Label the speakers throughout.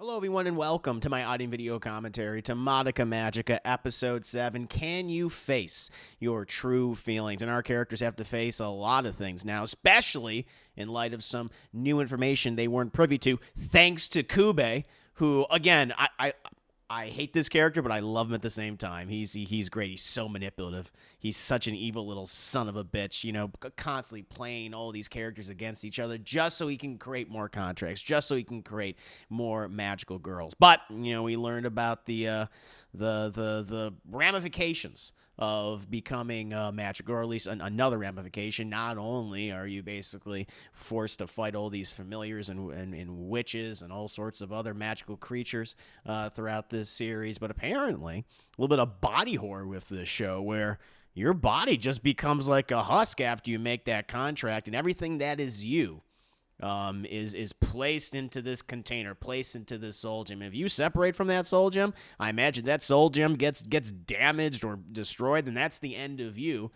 Speaker 1: Hello, everyone, and welcome to my audio and video commentary to Madoka Magica, Episode 7. Can you face your true feelings? And our characters have to face a lot of things now, especially in light of some new information they weren't privy to, thanks to Kyubey, who, again, I hate this character, but I love him at the same time. He's great. He's so manipulative. He's such an evil little son of a bitch, constantly playing all these characters against each other just so he can create more contracts, just so he can create more magical girls. But, we learned about the ramifications of becoming a magical, or at least another ramification. Not only are you basically forced to fight all these familiars and witches and all sorts of other magical creatures throughout this series, but apparently a little bit of body horror with this show where your body just becomes like a husk after you make that contract, and everything that is you is placed into this container, placed into this soul gem. If you separate from that soul gem, I imagine that soul gem gets damaged or destroyed, then that's the end of you.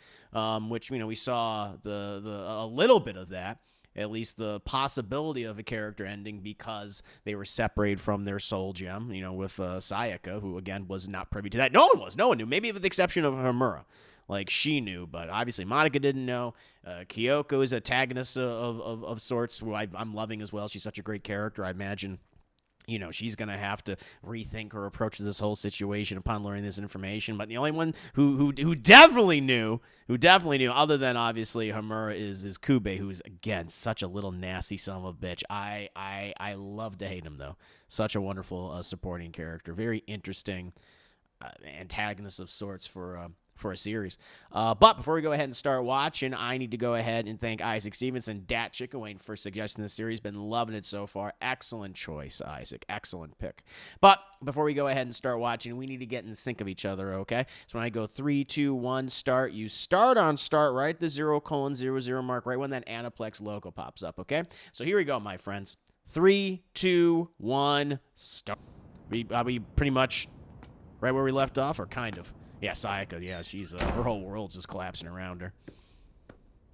Speaker 1: Which we saw a little bit of that, at least the possibility of a character ending because they were separated from their soul gem. With Sayaka, who again was not privy to that. No one knew. Maybe with the exception of Homura. Like, she knew, but obviously Madoka didn't know. Kyoko is a antagonist of sorts, who I'm loving as well. She's such a great character. I imagine, she's going to have to rethink her approach to this whole situation upon learning this information. But the only one who definitely knew, other than obviously Homura, is Kyubey, who's, again, such a little nasty son of a bitch. I love to hate him, though. Such a wonderful supporting character. Very interesting antagonist of sorts for a series. But before we go ahead and start watching, I need to go ahead and thank Isaac Stevenson, Dat Chickawayne, for suggesting this series. Been loving it so far. Excellent choice, Isaac. Excellent pick. But before we go ahead and start watching, we need to get in sync of each other, okay? So when I go 3, 2, 1, start, you start on start right at the 0:00 mark, right when that Aniplex logo pops up, okay? So here we go, my friends. 3, 2, 1, start. Are we pretty much right where we left off, or kind of? Yeah, Sayaka, yeah, she's, her whole world's just collapsing around her.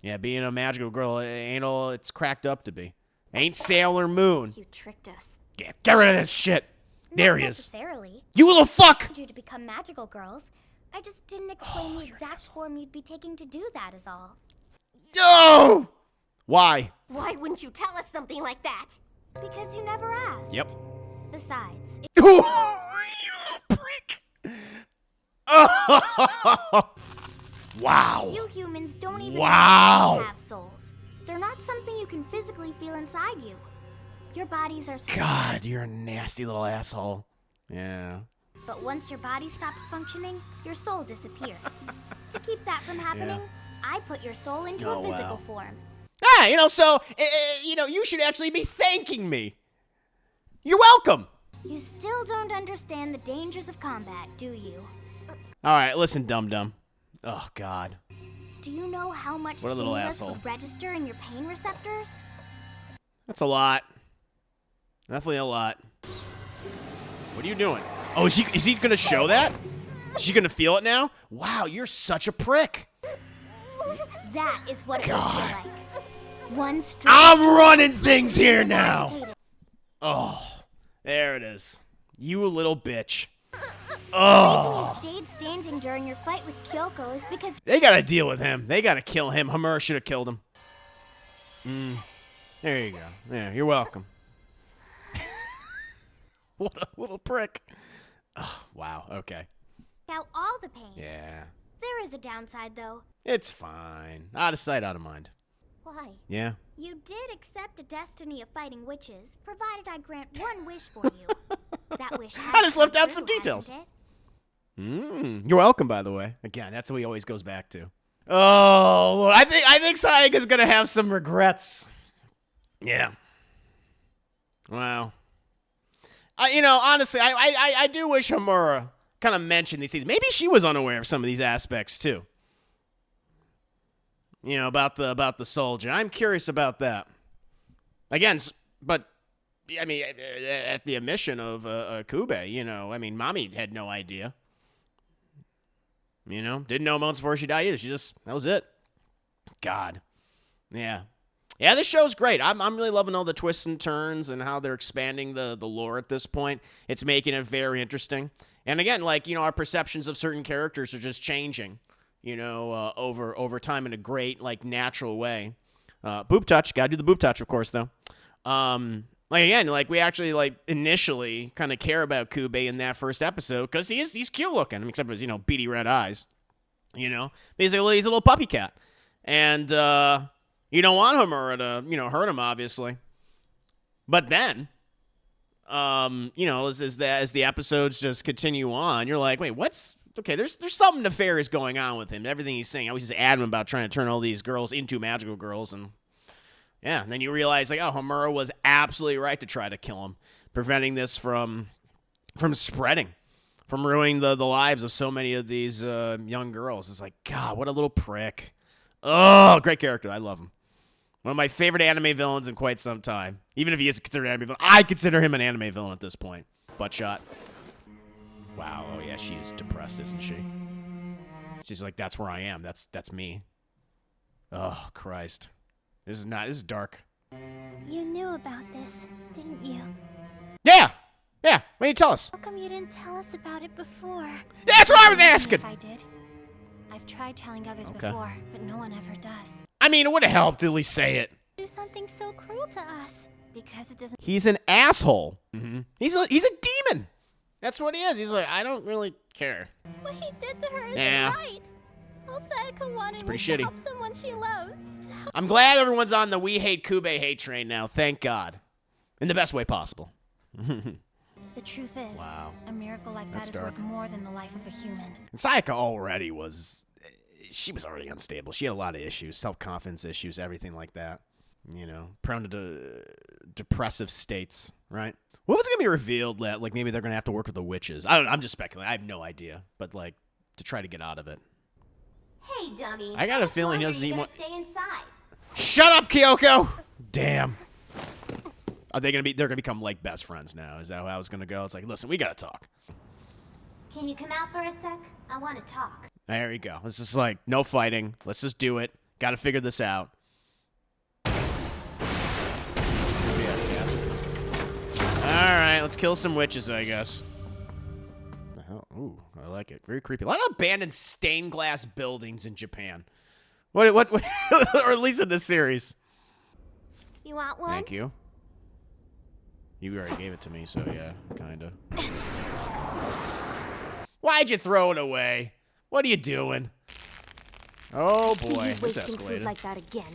Speaker 1: Yeah, being a magical girl ain't all it's cracked up to be. Ain't Sailor Moon.
Speaker 2: You tricked us.
Speaker 1: Yeah, get rid of this shit. There he is.
Speaker 2: Necessarily.
Speaker 1: You little fuck!
Speaker 2: I wanted you to become magical girls. I just didn't explain the exact form you'd be taking to do that is all.
Speaker 1: No! Why?
Speaker 3: Why wouldn't you tell us something like that?
Speaker 2: Because you never asked.
Speaker 1: Yep.
Speaker 2: Besides,
Speaker 1: You little prick! Oh! Wow.
Speaker 2: you humans don't even
Speaker 1: Wow.
Speaker 2: have souls. They're not something you can physically feel inside you. Your bodies are
Speaker 1: God, you're a nasty little asshole. Yeah.
Speaker 2: But once your body stops functioning, your soul disappears. To keep that from happening, I put your soul into
Speaker 1: Oh,
Speaker 2: a physical
Speaker 1: wow.
Speaker 2: form.
Speaker 1: So, you should actually be thanking me. You're welcome.
Speaker 2: You still don't understand the dangers of combat, do you?
Speaker 1: All right, listen, dum-dum. Oh, God.
Speaker 2: Do you know how much
Speaker 1: What a little
Speaker 2: stimulus
Speaker 1: asshole.
Speaker 2: would register in your pain receptors?
Speaker 1: That's a lot. Definitely a lot. What are you doing? Oh, is he going to show that? Is she going to feel it now? Wow, you're such a prick.
Speaker 2: That is what it
Speaker 1: God.
Speaker 2: would feel like. One straight
Speaker 1: I'm running things here now.
Speaker 2: incapacitated.
Speaker 1: Oh, there it is. You little bitch.
Speaker 2: The
Speaker 1: Oh.
Speaker 2: reason you stayed standing during your fight with Kyoko is because
Speaker 1: They got to deal with him. They got to kill him. Homura should have killed him. There you go. Yeah, you're welcome. What a little prick. Oh, wow. Okay.
Speaker 2: out all the pain.
Speaker 1: Yeah.
Speaker 2: There is a downside, though.
Speaker 1: It's fine. Out of sight, out of mind.
Speaker 2: Why?
Speaker 1: Yeah.
Speaker 2: You did accept a destiny of fighting witches, provided I grant one wish for you. That wish has
Speaker 1: I just left
Speaker 2: come
Speaker 1: out some
Speaker 2: true,
Speaker 1: details.
Speaker 2: hasn't it?
Speaker 1: You're welcome, by the way. Again, that's what he always goes back to. Oh, I think Sayaka's gonna have some regrets. Yeah. Wow. Honestly, I do wish Homura kind of mentioned these things. Maybe she was unaware of some of these aspects too. About the soldier. I'm curious about that. Again, but I mean, at the omission of Kyubey, Mommy had no idea. Didn't know months before she died either. That was it. God. Yeah. Yeah, this show's great. I'm really loving all the twists and turns and how they're expanding the lore at this point. It's making it very interesting. And again, like, you know, our perceptions of certain characters are just changing, you know, over time in a great, like, natural way. Boob touch. Gotta do the boob touch, of course, though. Like, again, like, we actually, like, initially kind of care about Kyubey in that first episode because he's cute looking, except for his, you know, beady red eyes, you know. Basically, he's a little puppy cat. And, you don't want Homura to, you know, hurt him, obviously. But then, you know, as the episodes just continue on, you're like, wait, what's... Okay, there's something nefarious going on with him. Everything he's saying, I was just adamant about trying to turn all these girls into magical girls, and yeah, and then you realize, like, oh, Homura was absolutely right to try to kill him, preventing this from spreading, from ruining the lives of so many of these young girls. It's like, God, what a little prick. Oh, great character. I love him. One of my favorite anime villains in quite some time. Even if he is considered an anime villain, I consider him an anime villain at this point. Buttshot. Wow. Oh, yeah, she is depressed, isn't she? She's like, that's where I am. That's me. Oh, Christ. This is dark.
Speaker 2: You knew about this, didn't you?
Speaker 1: Yeah! Yeah, why don't you tell us?
Speaker 2: How come you didn't tell us about it before?
Speaker 1: That's what I was asking!
Speaker 4: If I did. I've tried telling others
Speaker 1: Okay.
Speaker 4: before, but no one ever does.
Speaker 1: I mean, it would have helped to at least say it.
Speaker 2: Do something so cruel to us.
Speaker 4: Because it doesn't...
Speaker 1: He's an asshole. Mm-hmm. He's a demon. That's what he is. He's like, I don't really care.
Speaker 2: What he did to her isn't
Speaker 1: Nah.
Speaker 2: right. All Sayaka wanted
Speaker 1: pretty
Speaker 2: was
Speaker 1: shitty.
Speaker 2: to help someone she loves.
Speaker 1: I'm glad everyone's on the We Hate Kyubey hate train now. Thank God. In the best way possible.
Speaker 4: The truth is,
Speaker 1: Wow.
Speaker 4: a miracle like
Speaker 1: That's
Speaker 4: that is
Speaker 1: dark.
Speaker 4: worth more than the life of a human.
Speaker 1: And Sayaka already was... She was already unstable. She had a lot of issues. Self-confidence issues, everything like that. You know, prone to depressive states, right? What was going to be revealed that, like, maybe they're going to have to work with the witches? I don't know. I'm just speculating. I have no idea. But, like, to try to get out of it.
Speaker 3: Hey, dummy.
Speaker 1: I got a feeling he
Speaker 3: How
Speaker 1: doesn't
Speaker 3: long
Speaker 1: even
Speaker 3: are
Speaker 1: want...
Speaker 3: you gonna stay inside?
Speaker 1: Shut up, Kyoko! Damn. Are they going to be... They're going to become, like, best friends now. Is that how it's going to go? It's like, listen, we got to talk.
Speaker 3: Can you come out for a sec? I want to talk.
Speaker 1: There you go. It's just like, no fighting. Let's just do it. Got to figure this out. Yes, gas. Alright, let's kill some witches, I guess. The hell? Ooh, I like it. Very creepy. A lot of abandoned stained glass buildings in Japan. What or at least in this series.
Speaker 2: You want one?
Speaker 1: Thank you. You already gave it to me, so yeah, kinda. Why'd you throw it away? What are you doing? Oh
Speaker 3: See
Speaker 1: boy,
Speaker 3: you
Speaker 1: this
Speaker 3: wasting food
Speaker 1: escalated.
Speaker 3: like that again.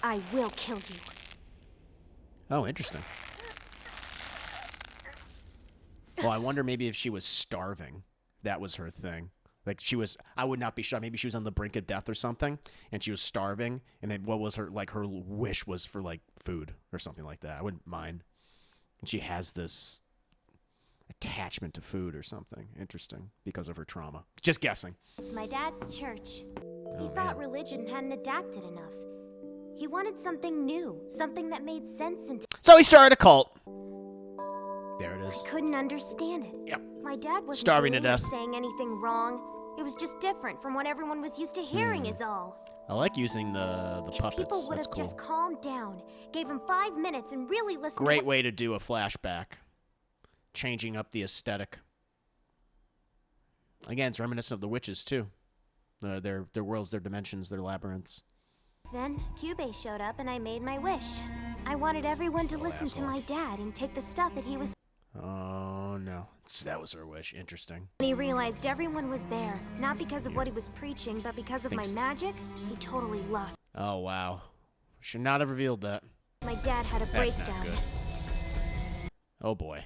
Speaker 3: I will kill you.
Speaker 1: Oh, interesting. Well, I wonder maybe if she was starving. That was her thing. Like, she was, I would not be shocked. Maybe she was on the brink of death or something, and she was starving, and then what was her, like, her wish was for, like, food or something like that. I wouldn't mind. And she has this attachment to food or something. Interesting. Because of her trauma. Just guessing.
Speaker 2: It's my dad's church.
Speaker 1: Oh,
Speaker 2: He
Speaker 1: man.
Speaker 2: thought religion hadn't adapted enough. He wanted something new, something that made sense, and
Speaker 1: So he started a cult. There it is.
Speaker 2: couldn't understand it.
Speaker 1: Yep.
Speaker 2: My dad wasn't
Speaker 1: Starving to
Speaker 2: doing or
Speaker 1: death.
Speaker 2: saying anything wrong. It was just different from what everyone was used to hearing is all.
Speaker 1: I like using the
Speaker 2: If
Speaker 1: puppets.
Speaker 2: people would
Speaker 1: That's
Speaker 2: have
Speaker 1: cool.
Speaker 2: just calmed down, gave him 5 minutes and really listened
Speaker 1: Great
Speaker 2: to
Speaker 1: way to do a flashback. Changing up the aesthetic. Again, it's reminiscent of the witches, too. Their worlds, their dimensions, their labyrinths.
Speaker 2: Then Kyubey showed up and I made my wish. I wanted everyone to listen to
Speaker 1: asshole.
Speaker 2: my dad and take the stuff that he was.
Speaker 1: Oh, no. That was her wish. Interesting.
Speaker 2: When he realized everyone was there, not because of what he was preaching, but because of my
Speaker 1: Thanks.
Speaker 2: magic, he totally lost.
Speaker 1: Oh, wow. Should not have revealed that.
Speaker 2: My dad had a
Speaker 1: That's not
Speaker 2: breakdown.
Speaker 1: good. Oh, boy.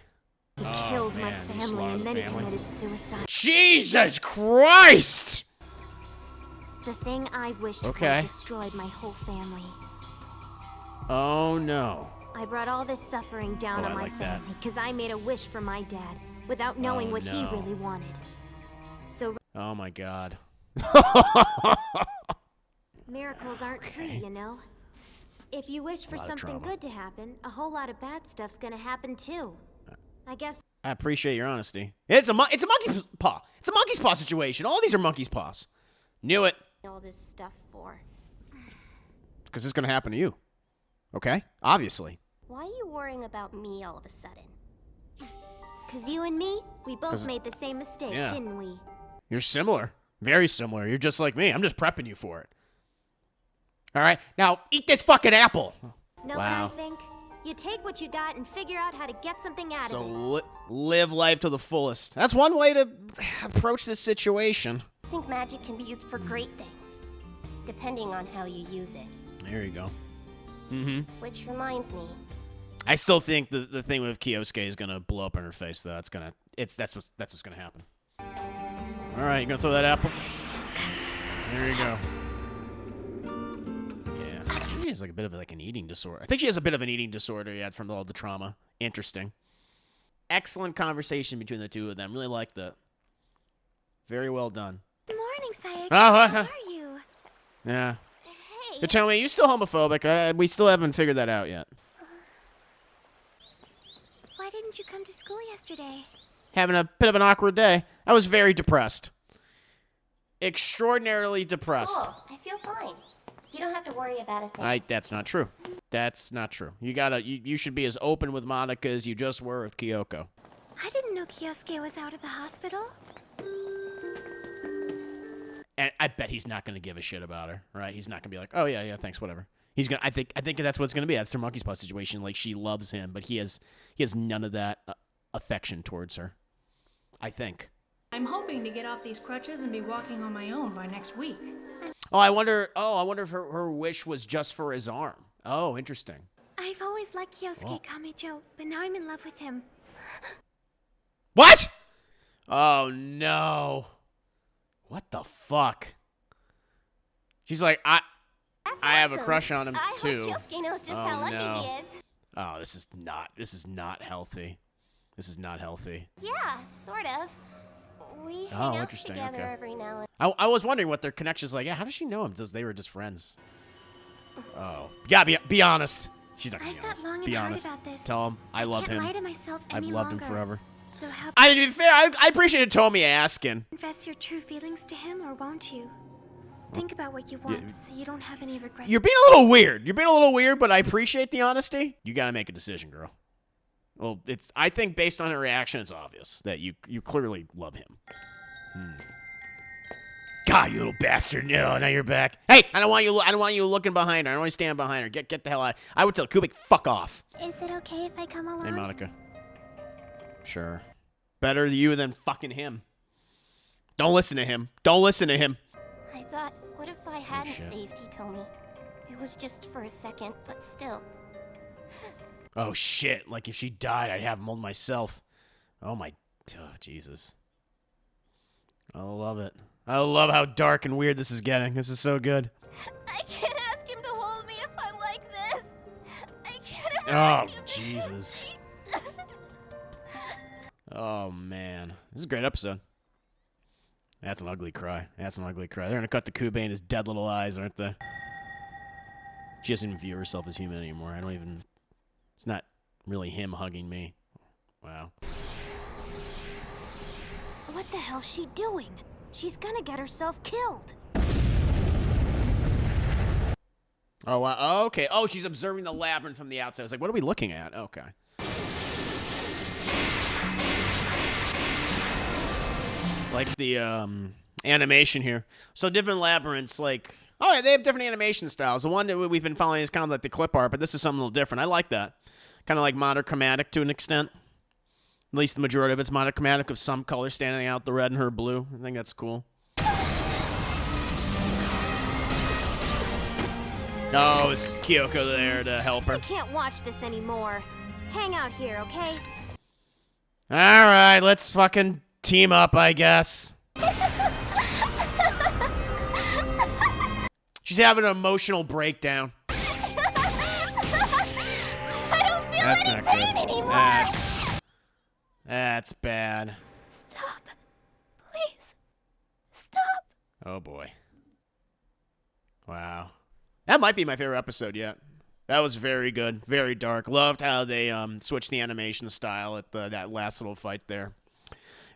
Speaker 2: He
Speaker 1: Oh,
Speaker 2: killed my
Speaker 1: man, he
Speaker 2: family
Speaker 1: slaughtered
Speaker 2: and
Speaker 1: the
Speaker 2: then he
Speaker 1: family?
Speaker 2: committed suicide.
Speaker 1: Jesus Christ!
Speaker 2: The thing I wished
Speaker 1: Okay.
Speaker 2: for destroyed my whole family.
Speaker 1: Oh, no.
Speaker 2: I brought all this suffering down
Speaker 1: Oh,
Speaker 2: on
Speaker 1: I
Speaker 2: my
Speaker 1: like that.
Speaker 2: family because I made a wish for my dad without knowing
Speaker 1: Oh,
Speaker 2: what he
Speaker 1: no.
Speaker 2: really wanted. So
Speaker 1: Oh, my God.
Speaker 2: miracles aren't free,
Speaker 1: Okay.
Speaker 2: you know? If you wish for
Speaker 1: lot of
Speaker 2: something
Speaker 1: trauma.
Speaker 2: good to happen, a whole lot of bad stuff's gonna happen too. I guess
Speaker 1: I appreciate your honesty. It's a monkey's paw. It's a monkey's paw situation. All these are monkey's paws. Knew it.
Speaker 2: all this stuff for.
Speaker 1: Because it's going to happen to you. Okay? Obviously.
Speaker 5: Why are you worrying about me all of a sudden? 'Cause you and me, we both made the same mistake,
Speaker 1: Yeah.
Speaker 5: didn't we?
Speaker 1: You're similar. Very similar. You're just like me. I'm just prepping you for it. All right? Now, eat this fucking apple.
Speaker 5: Know
Speaker 1: Wow.
Speaker 5: what I think? You take what you got and figure out how to get something out
Speaker 1: So
Speaker 5: of it.
Speaker 1: live life to the fullest. That's one way to approach this situation.
Speaker 5: I think magic can be used for great things, depending on how you use it.
Speaker 1: There you go.
Speaker 5: Which reminds me,
Speaker 1: I still think the thing with Kyosuke is gonna blow up in her face. Though that's what's gonna happen. All right, you gonna throw that apple? There you go. Yeah, I think she has like a bit of like an eating disorder. I think she has a bit of an eating disorder, yeah, from all the trauma. Interesting. Excellent conversation between the two of them. Really liked that. Very well done.
Speaker 2: Good morning, Sayaka.
Speaker 1: Oh,
Speaker 2: How are you?
Speaker 1: Yeah.
Speaker 5: hey,
Speaker 1: You're telling me you're still homophobic. We still haven't figured that out yet.
Speaker 2: Why didn't you come to school yesterday?
Speaker 1: Having a bit of an awkward day. I was very depressed. Extraordinarily depressed.
Speaker 5: cool, I feel fine. You don't have to worry about a thing.
Speaker 1: That's not true. That's not true. You should be as open with Madoka as you just were with Kyoko.
Speaker 2: I didn't know Kyosuke was out of the hospital.
Speaker 1: And I bet he's not going to give a shit about her, right? He's not going to be like, "Oh yeah, thanks, whatever." He's gonna. I think that's what it's going to be. That's the monkey's paw situation. Like she loves him, but he has none of that affection towards her. I think.
Speaker 6: I'm hoping to get off these crutches and be walking on my own by next week.
Speaker 1: I wonder if her wish was just for his arm. Oh, interesting.
Speaker 2: I've always liked Kyosuke Kamejo, but now I'm in love with him.
Speaker 1: What? Oh no. What the fuck? She's like, I
Speaker 5: That's
Speaker 1: have a
Speaker 5: awesome.
Speaker 1: crush on him
Speaker 5: I
Speaker 1: too.
Speaker 5: hope Kyosuke knows just
Speaker 1: Oh,
Speaker 5: how lucky
Speaker 1: no.
Speaker 5: he is.
Speaker 1: Oh, this is not healthy. This is not healthy.
Speaker 5: Yeah, sort of. We hang out
Speaker 1: interesting,
Speaker 5: together
Speaker 1: okay.
Speaker 5: every now and
Speaker 1: I was wondering what their connection's like. Yeah, how does she know him? Does they were just friends? Oh, you gotta be honest. She's not gonna
Speaker 2: I've
Speaker 1: be honest.
Speaker 2: thought long and
Speaker 1: Be
Speaker 2: hard
Speaker 1: honest.
Speaker 2: about this.
Speaker 1: Tell him I love
Speaker 2: Can't
Speaker 1: him.
Speaker 2: lie to myself
Speaker 1: I've
Speaker 2: any
Speaker 1: loved
Speaker 2: longer.
Speaker 1: him forever.
Speaker 2: So how
Speaker 1: I mean, to be fair, I appreciated Tomi asking.
Speaker 2: confess your true feelings to him, or won't you? Think about what you want, so you don't have any regrets.
Speaker 1: You're being a little weird. You're being a little weird, but I appreciate the honesty. You gotta make a decision, girl. Well, I think based on her reaction, it's obvious that you clearly love him. God, you little bastard! No, now you're back. Hey, I don't want you looking behind her. I don't want you standing behind her. Get the hell out. I would tell Kyubey, fuck off.
Speaker 2: Is it okay if I come along?
Speaker 1: Hey, Monica. Sure. Better you than fucking him. Don't listen to him. Don't listen to him.
Speaker 5: I thought, what if I hadn't
Speaker 1: shit.
Speaker 5: saved Hitomi? It was just for a second, but still.
Speaker 1: Oh shit! Like if she died, I'd have him all myself. Oh Jesus. I love it. I love how dark and weird this is getting. This is so good.
Speaker 5: I can't ask him to hold me if I'm like this. I can't ever
Speaker 1: Oh
Speaker 5: ask him to
Speaker 1: Jesus. Oh man, this is a great episode. That's an ugly cry. That's an ugly cry. They're gonna cut to Kyubey in his dead little eyes, aren't they? She doesn't even view herself as human anymore. It's not really him hugging me. Wow.
Speaker 5: What the hell's she doing? She's gonna get herself killed.
Speaker 1: Oh, wow. Oh, okay. Oh, she's observing the labyrinth from the outside. I was like, what are we looking at? Okay. Like the animation here. So different labyrinths, like... Oh, yeah, they have different animation styles. The one that we've been following is kind of like the clip art, but this is something a little different. I like that. Kind of like monochromatic to an extent. At least the majority of it's monochromatic with some color standing out, the red and her blue. I think that's cool. Oh, is Kyoko there to help her?
Speaker 5: I can't watch this anymore. Hang out here, okay?
Speaker 1: All right, let's fucking team up, I guess. She's having an emotional breakdown.
Speaker 5: I don't feel
Speaker 1: That's
Speaker 5: any
Speaker 1: not
Speaker 5: pain
Speaker 1: good.
Speaker 5: anymore.
Speaker 1: That's bad.
Speaker 2: Stop. Please. Stop.
Speaker 1: Oh boy. Wow. That might be my favorite episode yet. That was very good, very dark. Loved how they switched the animation style at that last little fight there.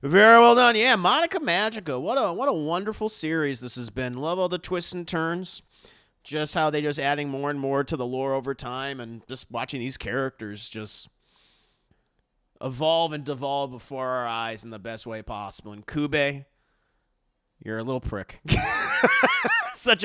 Speaker 1: Very well done. Yeah, Madoka Magica. What a wonderful series this has been. Love all the twists and turns. just how they just adding more and more to the lore over time, and just watching these characters just evolve and devolve before our eyes in the best way possible. And Kyubey, you're a little prick. Such a